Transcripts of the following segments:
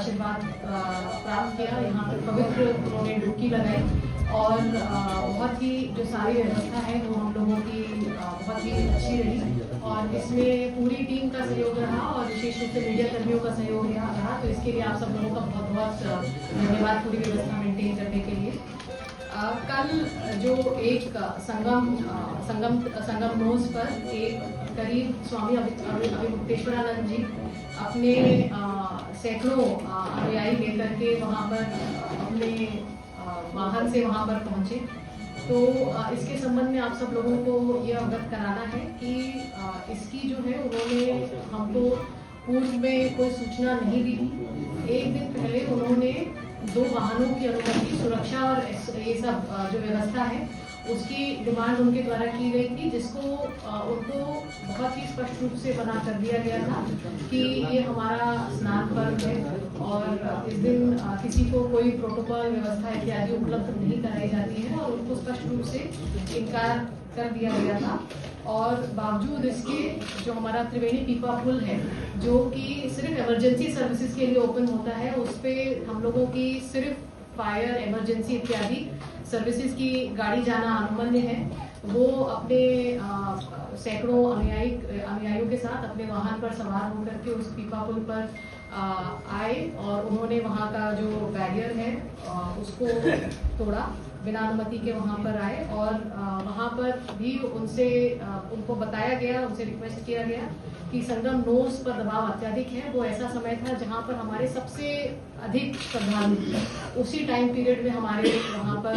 आशीर्वाद प्राप्त किया। यहाँ पर पवित्र उन्होंने डुबकी लगाई और बहुत ही जो सारी व्यवस्था है वो हम लोगों की बहुत ही अच्छी रही और इसमें पूरी टीम का सहयोग रहा और विशेष रूप से मीडिया कर्मियों का सहयोग रहा। तो इसके लिए आप सब लोगों का बहुत बहुत धन्यवाद पूरी व्यवस्था मेंटेन करने के लिए। कल जो एक संगम नोज पर एक करीब स्वामी अभिमुक्तेश्वरानंद जी अपने सैकड़ों अनुयायी लेकर के वहाँ पर अपने वाहन से वहाँ पर पहुँचे। तो इसके संबंध में आप सब लोगों को ये अवगत कराना है कि इसकी जो है उन्होंने हमको पूर्व में कोई सूचना नहीं दी थी। एक दिन पहले उन्होंने 2 वाहनों की अनुमति, सुरक्षा और ये सब जो व्यवस्था है उसकी डिमांड उनके द्वारा की गई थी, जिसको उनको बहुत ही स्पष्ट रूप से मना कर दिया गया था कि ये हमारा स्नान पर्व है और इस दिन किसी को कोई प्रोटोकॉल व्यवस्था इत्यादि उपलब्ध नहीं कराई जाती है और उनको स्पष्ट रूप से इनकार कर दिया गया था। और बावजूद इसके जो हमारा त्रिवेणी पीपा पुल है जो कि सिर्फ इमरजेंसी सर्विसेज के लिए ओपन होता है, उस पर हम लोगों की सिर्फ फायर, इमरजेंसी इत्यादि सर्विसेज की गाड़ी जाना अनुमन्य है। वो अपने सैकड़ों अनुयायियों के साथ अपने वाहन पर सवार होकर के उस पीपा पुल पर आए और उन्होंने वहाँ का जो बैरियर है उसको तोड़ा, बिना अनुमति के वहाँ पर आए और वहाँ पर भी उनको बताया गया, उनसे रिक्वेस्ट किया गया कि संगम नोज पर दबाव अत्यधिक है। वो ऐसा समय था जहाँ पर हमारे सबसे अधिक श्रद्धालु उसी टाइम पीरियड में हमारे वहाँ पर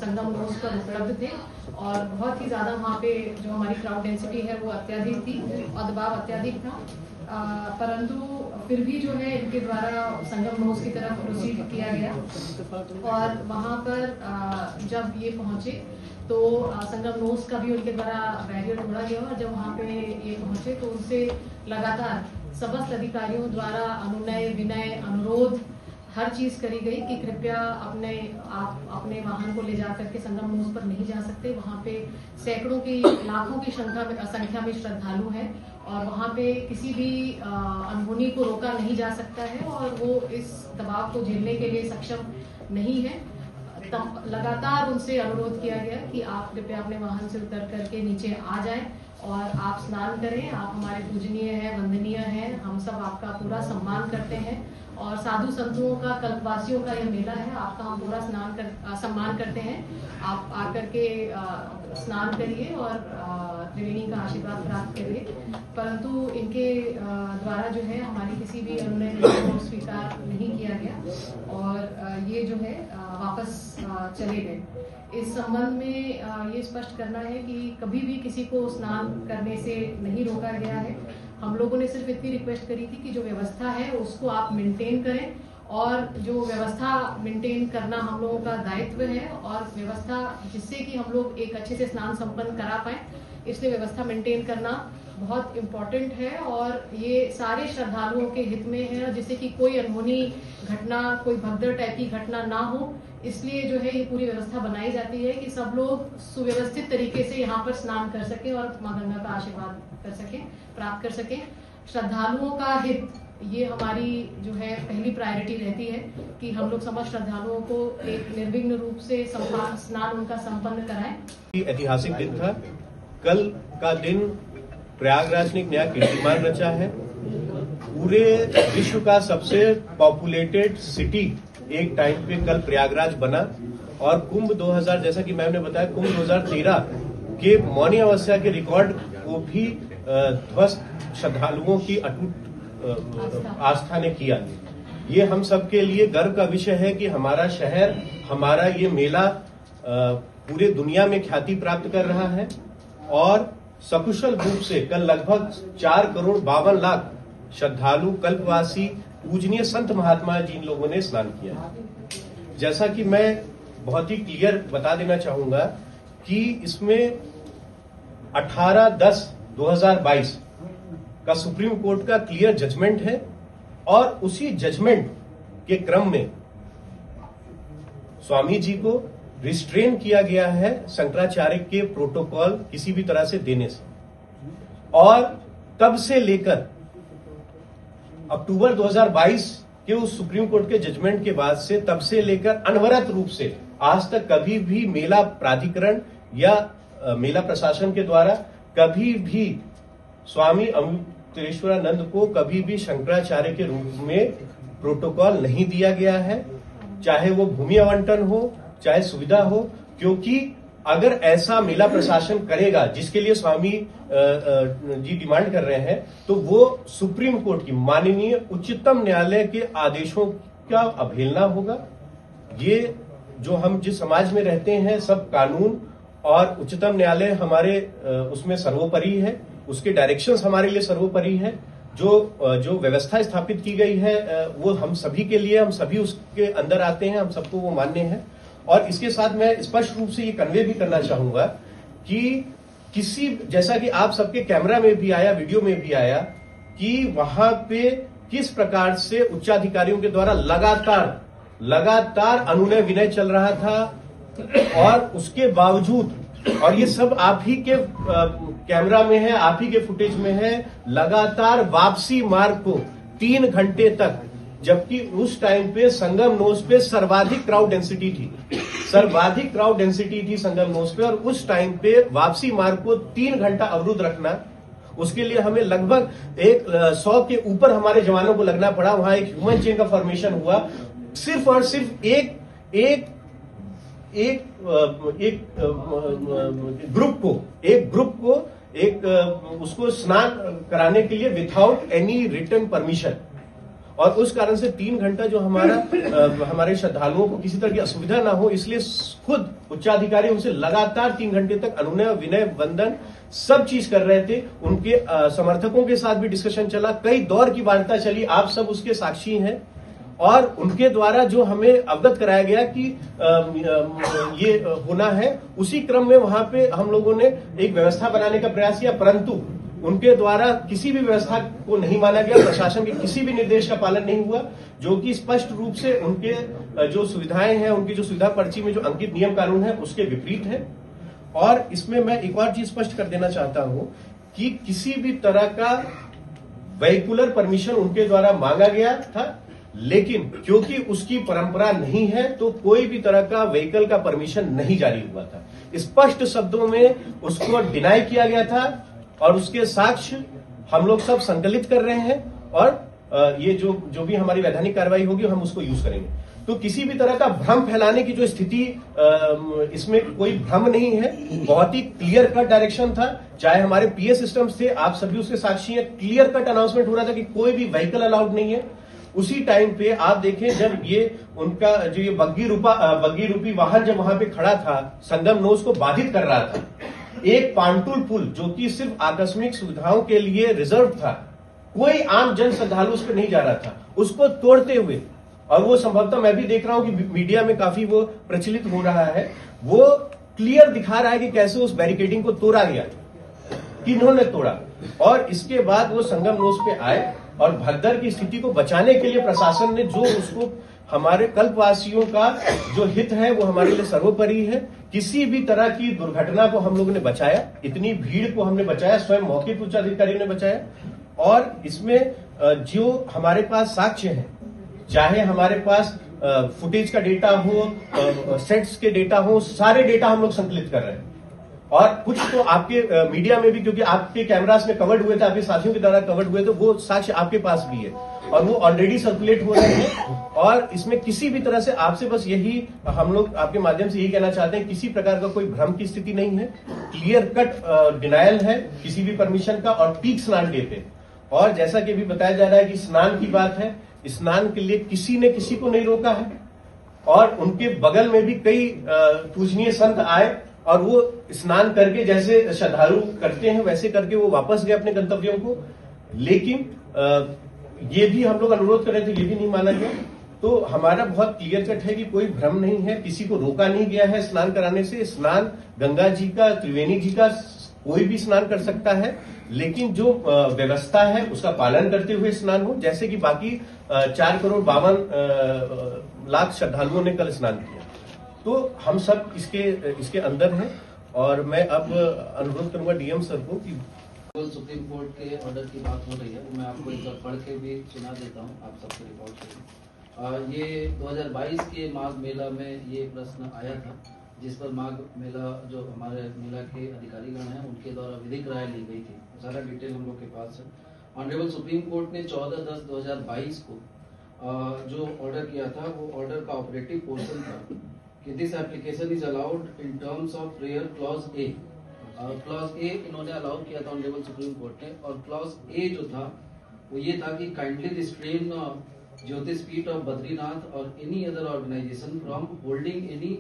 संगम नोज पर उपलब्ध थे और बहुत ही ज़्यादा वहाँ पे जो हमारी क्राउड डेंसिटी है वो अत्यधिक थी और दबाव अत्यधिक था। परंतु फिर भी जो है इनके द्वारा संगम नोज की तरफ प्रोसीड किया गया और वहाँ पर जब ये पहुँचे तो संगम नोज का भी उनके द्वारा बैरियर तोड़ा गया और जब वहाँ पे ये पहुँचे तो उनसे लगातार समस्त अधिकारियों द्वारा अनुनय, विनय, अनुरोध हर चीज करी गई कि कृपया आप अपने वाहन को ले जा करके संगम नोज पर नहीं जा सकते। वहाँ पे सैकड़ों की, लाखों की संख्या में श्रद्धालु हैं और वहाँ पे किसी भी अनहोनी को रोका नहीं जा सकता है और वो इस दबाव को झेलने के लिए सक्षम नहीं है। लगातार उनसे अनुरोध किया गया कि आप कृपया अपने वाहन से उतर करके नीचे आ जाएं और आप स्नान करें। आप हमारे पूजनीय हैं, वंदनीय हैं, हम सब आपका पूरा सम्मान करते हैं और साधु संतों का, कल्पवासियों का यह मेला है, आपका हम पूरा सम्मान करते हैं। आप आकर के स्नान करिए और त्रिवेणी का आशीर्वाद प्राप्त करिए। परंतु इनके द्वारा जो है हमारी किसी भी अनुनय को स्वीकार नहीं किया गया और ये जो है वापस चले गए। इस संबंध में ये स्पष्ट करना है कि कभी भी किसी को स्नान करने से नहीं रोका गया है। हम लोगों ने सिर्फ इतनी रिक्वेस्ट करी थी कि जो व्यवस्था है उसको आप मेंटेन करें और जो व्यवस्था मेंटेन करना हम लोगों का दायित्व है और व्यवस्था जिससे कि हम लोग एक अच्छे से स्नान संपन्न करा पाए, इसलिए व्यवस्था मेंटेन करना बहुत इम्पोर्टेंट है और ये सारे श्रद्धालुओं के हित में है, जिससे कि कोई अनहोनी घटना, कोई भगदड़ टाइप की घटना ना हो। इसलिए जो है ये पूरी व्यवस्था बनाई जाती है कि सब लोग सुव्यवस्थित तरीके से यहाँ पर स्नान कर सके और माँ गंगा का आशीर्वाद कर सके, प्राप्त कर सके। श्रद्धालुओं का हित ये हमारी जो है पहली प्रायोरिटी रहती है कि हम लोग समस्त श्रद्धालुओं को एक निर्विघ्न रूप से स्नान उनका संपन्न कराएं। ऐतिहासिक दिन था। कल का दिन प्रयागराज ने एक नया कीर्तिमान रचा है। पूरे विश्व का सबसे पॉपुलेटेड सिटी एक टाइम पे कल प्रयागराज बना और कुंभ 2000, जैसा कि मैम ने बताया, कुंभ 2013 के मौनी अमावस्या के रिकॉर्ड को भी ध्वस्त श्रद्धालुओं की अटूट आस्था ने किया। ये हम सबके लिए गर्व का विषय है कि हमारा शहर, हमारा ये मेला पूरे दुनिया में ख्याति प्राप्त कर रहा है और सकुशल रूप से कल लगभग 4,52,00,000 श्रद्धालु, कल्पवासी, पूजनीय संत महात्मा जी इन लोगों ने स्नान किया। जैसा कि मैं बहुत ही क्लियर बता देना चाहूंगा कि इसमें 18/10/2022 का सुप्रीम कोर्ट का क्लियर जजमेंट है और उसी जजमेंट के क्रम में स्वामी जी को रिस्ट्रेन किया गया है शंकराचार्य के प्रोटोकॉल किसी भी तरह से देने से। और तब से लेकर अक्टूबर 2022 कि उस सुप्रीम कोर्ट के जजमेंट के बाद से तब से लेकर अनवरत रूप से आज तक कभी भी मेला प्राधिकरण या मेला प्रशासन के द्वारा कभी भी स्वामी अमृतेश्वरानंद को कभी भी शंकराचार्य के रूप में प्रोटोकॉल नहीं दिया गया है, चाहे वो भूमि आवंटन हो चाहे सुविधा हो, क्योंकि अगर ऐसा मेला प्रशासन करेगा जिसके लिए स्वामी जी डिमांड कर रहे हैं, तो वो सुप्रीम कोर्ट की माननीय उच्चतम न्यायालय के आदेशों का अवहेलना होगा। ये जो हम जिस समाज में रहते हैं, सब कानून और उच्चतम न्यायालय हमारे उसमें सर्वोपरि है, उसके डायरेक्शंस हमारे लिए सर्वोपरि है। जो व्यवस्था स्थापित की गई है वो हम सभी के लिए, हम सभी उसके अंदर आते हैं, हम सबको वो मान्य है। और इसके साथ मैं स्पष्ट रूप से ये कन्वे भी करना चाहूंगा कि किसी, जैसा कि आप सबके कैमरा में भी आया, वीडियो में भी आया, कि वहां पे किस प्रकार से उच्चाधिकारियों के द्वारा लगातार अनुनय विनय चल रहा था, और उसके बावजूद, और ये सब आप ही के कैमरा में है, आप ही के फुटेज में है, लगातार वापसी मार्ग को 3 घंटे तक, जबकि उस टाइम पे संगम नोस पे सर्वाधिक क्राउड डेंसिटी थी संगम नोस पे, और उस टाइम पे वापसी मार्ग को 3 घंटा अवरुद्ध रखना, उसके लिए हमें लगभग 100 के ऊपर हमारे जवानों को लगना पड़ा। वहां एक ह्यूमन चेन का फॉर्मेशन हुआ, सिर्फ और सिर्फ एक ग्रुप को उसको स्नान कराने के लिए विदाउट एनी रिटन परमिशन। और उस कारण से 3 घंटा जो हमारे श्रद्धालुओं को किसी तरह की असुविधा ना हो, इसलिए खुद उच्चाधिकारी उनसे लगातार 3 घंटे तक अनुनय विनय वंदन सब चीज कर रहे थे। उनके समर्थकों के साथ भी डिस्कशन चला, कई दौर की वार्ता चली, आप सब उसके साक्षी हैं। और उनके द्वारा जो हमें अवगत कराया गया कि ये होना है, उसी क्रम में वहां पे हम लोगों ने एक व्यवस्था बनाने का प्रयास किया, परंतु उनके द्वारा किसी भी व्यवस्था को नहीं माना गया, प्रशासन के किसी भी निर्देश का पालन नहीं हुआ, जो कि स्पष्ट रूप से उनके जो सुविधाएं हैं, उनकी जो सुविधा पर्ची में जो अंकित नियम कानून है उसके विपरीत है। और इसमें मैं एक और चीज स्पष्ट कर देना चाहता हूं कि किसी भी तरह का वेहिकुलर परमिशन उनके द्वारा मांगा गया था, लेकिन क्योंकि उसकी परंपरा नहीं है तो कोई भी तरह का व्हीकल का परमिशन नहीं जारी हुआ था। स्पष्ट शब्दों में उसको डिनाई किया गया था, और उसके साक्ष्य हम लोग सब संकलित कर रहे हैं, और ये जो भी हमारी वैधानिक कार्रवाई होगी हम उसको यूज करेंगे। तो किसी भी तरह का भ्रम फैलाने की जो स्थिति, इसमें कोई भ्रम नहीं है, बहुत ही क्लियर कट डायरेक्शन था। चाहे हमारे पीए सिस्टम्स थे, आप सभी उसके साक्षी हैं, क्लियर कट अनाउंसमेंट हो रहा था कि कोई भी व्हीकल अलाउड नहीं है। उसी टाइम पे आप देखें, जब ये उनका जो ये बग्गी रूपी वाहन जब वहां पे खड़ा था, संगम नोस को बाधित कर रहा था, एक पांटुल पुल जो कि सिर्फ आकस्मिक सुविधाओं के लिए रिजर्व था, कोई आम जन श्रद्धालु उस पर नहीं जा रहा था, उसको तोड़ते हुए, और वो संभवतः मैं भी देख रहा हूं कि मीडिया में काफी वो प्रचलित हो रहा है, वो क्लियर दिखा रहा है कि कैसे उस बैरिकेडिंग को तोड़ा गया, किन्होंने तोड़ा। और इसके बाद वो संगम नोस पे आए, और भगदड़ की स्थिति को बचाने के लिए प्रशासन ने जो उसको, हमारे कल्पवासियों का जो हित है वो हमारे लिए सर्वोपरि है। किसी भी तरह की दुर्घटना को हम लोगों ने बचाया, इतनी भीड़ को हमने बचाया, स्वयं मौके पर उच्चाधिकारी ने बचाया। और इसमें जो हमारे पास साक्ष्य है, चाहे हमारे पास फुटेज का डेटा हो, सेट्स के डेटा हो, सारे डेटा हम लोग संकलित कर रहे हैं। और कुछ तो आपके मीडिया में भी, क्योंकि आपके कैमरास में कवर्ड हुए थे, आपके साथियों के द्वारा कवर्ड हुए थे, वो साक्ष्य आपके पास भी है, और वो ऑलरेडी सर्कुलेट हो रहे हैं। और इसमें किसी भी तरह से आपसे बस यही हम लोग आपके माध्यम से यही कहना चाहते हैं, किसी प्रकार का कोई भ्रम की स्थिति नहीं है, क्लियर कट डिनायल है किसी भी परमिशन का, और पीक स्नान डे पे। और जैसा कि अभी बताया जा रहा है कि स्नान की बात है, स्नान के लिए किसी ने किसी को नहीं रोका है, और उनके बगल में भी कई पूजनीय संत आए, और वो स्नान करके जैसे श्रद्धालु करते हैं वैसे करके वो वापस गए अपने गंतव्यों को। लेकिन ये भी हम लोग अनुरोध कर रहे थे, ये भी नहीं माना गया। तो हमारा बहुत क्लियर कट है कि कोई भ्रम नहीं है, किसी को रोका नहीं गया है स्नान कराने से। स्नान गंगा जी का, त्रिवेणी जी का कोई भी स्नान कर सकता है, लेकिन जो व्यवस्था है उसका पालन करते हुए स्नान हो, जैसे कि बाकी 4,52,00,000 श्रद्धालुओं ने कल स्नान किया। तो हम सब इसके अंदर हैं। और मैं अब अनुरोध करूंगा डीएम सर को कि सुप्रीम कोर्ट के ऑर्डर की बात हो रही है, वो मैं आपको एक बार पढ़ के भी सुना देता हूँ, आप सबको रिपोर्ट करें। ये 2022 के माघ मेला में ये प्रश्न आया था, जिस पर माघ मेला जो हमारे मेला के अधिकारीगण हैं उनके द्वारा विधिक राय ली गई थी। सारा डिटेल हम लोग के पास है। ऑनरेबल सुप्रीम कोर्ट ने 14/10/2022 को जो ऑर्डर किया था, वो ऑर्डर का ऑपरेटिव पोर्शन था कि this application is allowed in terms of prayer clause A. Clause A इन्होंने अलाउ किया था ऑनरेबल सुप्रीम कोर्ट ने, और क्लॉज ए जो था वो ये था कि kindly restrain Jyotishpeeth of Badrinath और any other organisation from holding any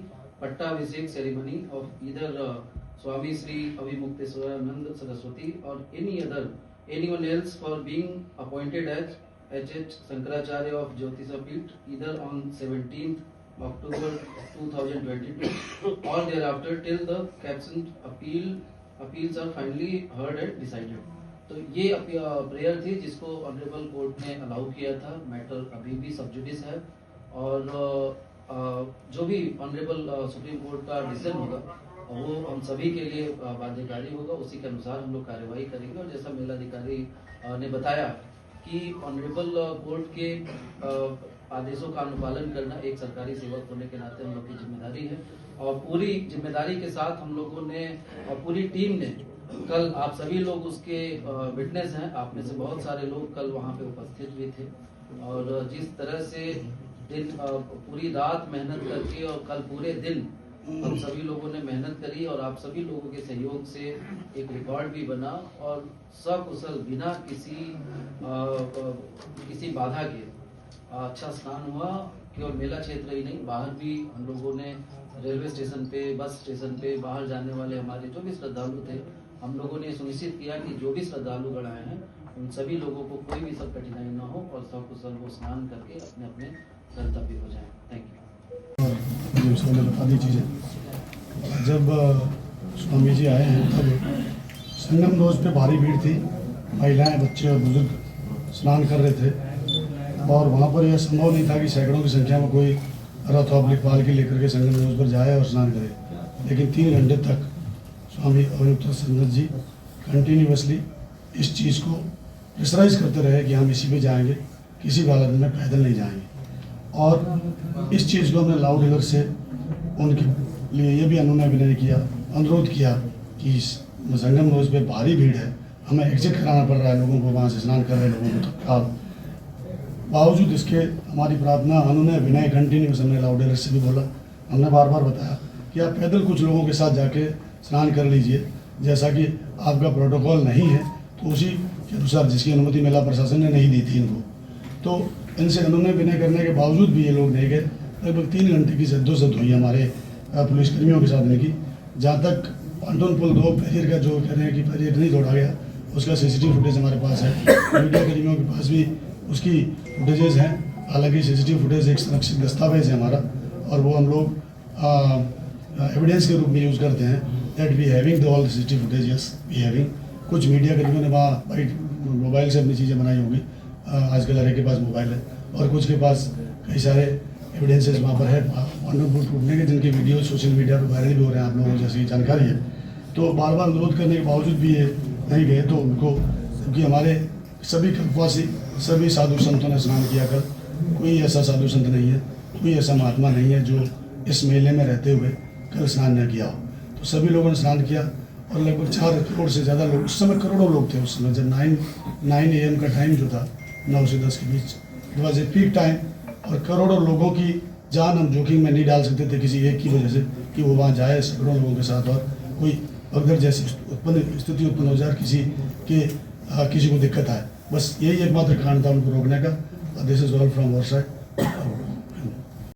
pattabhishek ceremony of either Swami Shri Abhimukteshwaranand Saraswati और anyone else for being appointed as H.H. Shankaracharya of Jyotisapith either on 17th October 2022 or thereafter till the captioned appeals are finally heard and decided। तो ये prayer थी जिसको honourable court ने allow किया था। Matter अभी भी सब जुडिस है, और जो भी ऑनरेबल सुप्रीम कोर्ट का डिसीजन होगा वो हम सभी के लिए बाध्यकारी होगा, उसी के अनुसार हम लोग कार्यवाही करेंगे। और जैसा मेलाधिकारी ने बताया कि ऑनरेबल कोर्ट के आदेशों का अनुपालन करना एक सरकारी सेवक होने के नाते हम लोग की जिम्मेदारी है, और पूरी जिम्मेदारी के साथ हम लोगों ने और पूरी टीम ने कल, आप सभी लोग उसके विटनेस हैं, आप में से बहुत सारे लोग कल वहाँ पे उपस्थित भी थे, और जिस तरह से दिन पूरी रात मेहनत करके और कल पूरे दिन हम सभी लोगों ने मेहनत करी, और आप सभी लोगों के सहयोग से एक रिकॉर्ड भी बना, और सकुशल बिना किसी बाधा के अच्छा स्नान हुआ। केवल मेला क्षेत्र ही नहीं, बाहर भी हम लोगों ने रेलवे स्टेशन पे, बस स्टेशन पे, बाहर जाने वाले हमारे जो भी श्रद्धालु थे, हम लोगों ने सुनिश्चित किया कि जो भी श्रद्धालुगण आए हैं उन सभी लोगों को कोई भी सब कठिनाई न हो, और सकुशल वो स्नान करके अपने अपने गंतव्य हो जाए। Thank you. मुझे उसने बता दी चीज़ें। जब स्वामी जी आए हैं तब संगम रोज पे भारी भीड़ थी, महिलाएं, बच्चे और बुजुर्ग स्नान कर रहे थे, और वहाँ पर यह संभव नहीं था कि सैकड़ों की संख्या में कोई रथ पब्लिक पाल के लेकर के संगम रोज पर जाए और स्नान करे। लेकिन 3 घंटे तक स्वामी अभिमुक्तेश्वरानंद जी कंटिन्यूसली इस चीज़ को प्रेशराइज करते रहे कि हम इसी पे जाएंगे, किसी भी हालत में पैदल नहीं जाएंगे। और इस चीज़ को हमने लाउड हिलर से उनके लिए ये भी विनय किया, अनुरोध किया कि संगम रोज पे भारी भीड़ है, हमें एग्जिट कराना पड़ रहा है लोगों को, वहाँ से स्नान कर रहे लोगों को तत्काल। बावजूद इसके हमारी प्रार्थना, उन्होंने विनय कंटिन्यूस, हमने लाउड हिलर से भी बोला, हमने बार बार बताया कि आप पैदल कुछ लोगों के साथ जाके स्नान कर लीजिए, जैसा कि आपका प्रोटोकॉल नहीं है तो उसी के अनुसार, जिसकी अनुमति मेला प्रशासन ने नहीं दी थी इनको, तो इनसे उन्होंने विनय करने के बावजूद भी ये लोग नहीं गए। लगभग 3 घंटे की जद्दोजहद हुई हमारे पुलिसकर्मियों के साथ की, जहाँ तक पॉन्टून पुल 2 बैरियर का जो कह रहे हैं कि बैरियर नहीं तोड़ा गया, उसका CCTV फुटेज हमारे पास है, मीडिया कर्मियों के पास भी उसकी फुटेजेस हैं। हालांकि CCTV फुटेज एक संरक्षित दस्तावेज है हमारा, और वो हम लोग एविडेंस के रूप में यूज़ करते हैं। That we having the all CCTV footage, yes we having. कुछ मीडिया कर्मियों ने वहाँ मोबाइल से अपनी चीज़ें बनाई होंगी, आजकल हर एक के पास मोबाइल है, और कुछ के पास कई सारे एविडेंसेस वहाँ पर है पॉन्टून पुल टूटने के, जिनके वीडियो सोशल मीडिया पर वायरल भी हो रहे हैं, आप लोगों को जैसी जानकारी है। तो बार बार अनुरोध करने के बावजूद भी ये नहीं गए, तो उनको, क्योंकि हमारे सभी कल्पवासी, सभी साधु संतों ने स्नान किया कल, कोई ऐसा साधु संत नहीं है, कोई ऐसा महात्मा नहीं है जो इस मेले में रहते हुए कल स्नान न किया हो। तो सभी लोगों ने स्नान किया, और लगभग 4 करोड़ से ज़्यादा लोग, उस समय करोड़ों लोग थे। उस समय जब 9 AM का टाइम जो था, 9 से 10 के बीच, it was a peak time, और करोड़ों लोगों की जान हम जोखिम में नहीं डाल सकते थे किसी एक की वजह से कि वो वहाँ जाए सैकड़ों लोगों के साथ, और कोई अगर जैसी स्थिति उत्पन्न हो जाए, किसी को दिक्कत आए। बस यही एकमात्र कारण था उनको रोकने का। This is all from our side.